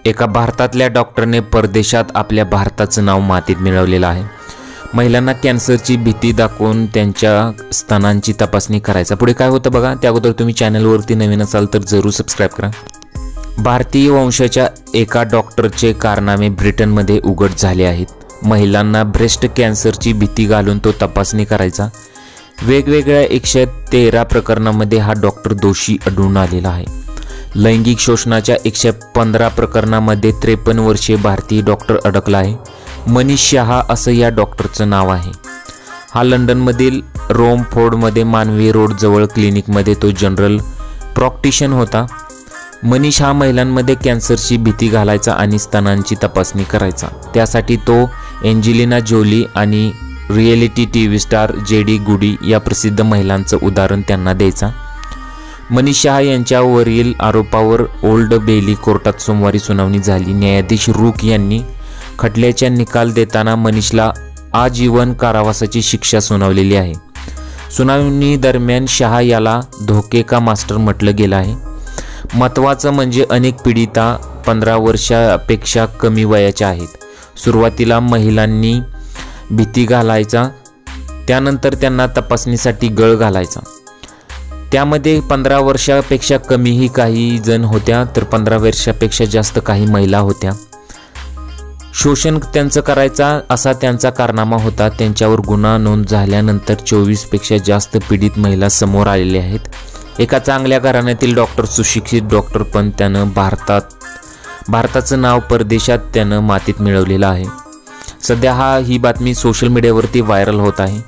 एका भारतातल्या डॉक्टरने परदेशात आपल्या भारताचं नाव मातीत मिळवलेलं आहे। महिलांना कॅन्सरची भीती दाखवून त्यांच्या स्तनांची तपासणी करायचा। पुढे काय होतं बघा, त्या अगोदर तुम्ही चॅनलवरती नवीन असाल तर जरूर सबस्क्राइब करा। भारतीय वंशाच्या एका डॉक्टरचे कारनामे ब्रिटनमध्ये उघड झाले आहेत। महिलांना ब्रेस्ट कॅन्सरची भीती घालून तो तपासणी करायचा। वेगवेगळ्या 113 प्रकरणांमध्ये हा डॉक्टर दोषी आढळून आलेला आहे। लैंगिक शोषणाच्या 115 प्रकरणांमध्ये 53 वर्षीय भारतीय डॉक्टर अडकला आहे। मनीष शहा असं या डॉक्टरचं नाव आहे। हा लंडनमधील रोमफोर्डमध्ये मानवी रोड जवळ क्लिनिकमध्ये तो जनरल प्रॅक्टिशनर होता। मनीष हा महिलांमध्ये कॅन्सरची भीती घालायचा आणि स्तनांची तपासणी करायचा। त्यासाठी तो एंजेलिना जोली आणि रिएलिटी टीव्ही स्टार जेडी गुडी या प्रसिद्ध महिलांचं उदाहरण त्यांना द्यायचा। मनीष शहा यांच्यावरील आरोपावर ओल्ड बेली कोर्टात सोमवारी सुनावणी झाली। न्यायाधीश रूक यांनी खटल्याचा निकाल देताना मनीषला आजीवन कारावासाची शिक्षा सुनावलेली आहे। सुनावणी दरम्यान शहा याला धोके का मास्टर म्हटलं गेलं आहे। महत्त्वाचं म्हणजे अनेक पीडिता 15 वर्षापेक्षा कमी वयाच्या आहेत। सुरुवातीला महिलांनी भीती घालायचा, त्यानंतर त्यांना तपासणीसाठी गळ घालायचा। त्यामध्ये 15 वर्षापेक्षा कमीही काही जण होत्या, तर 15 वर्षापेक्षा जास्त काही महिला होत्या। शोषण त्यांचं करायचा असा त्यांचा कारनामा होता। त्यांच्यावर गुन्हा नोंद झाल्यानंतर 24 पेक्षा जास्त पीडित महिला समोर आलेल्या आहेत। एका चांगल्या घराण्यातील डॉक्टर, सुशिक्षित डॉक्टर, पण त्यानं भारताचं नाव परदेशात त्यानं मातीत मिळवलेलं आहे। सध्या ही बातमी सोशल मीडियावरती व्हायरल होत आहे।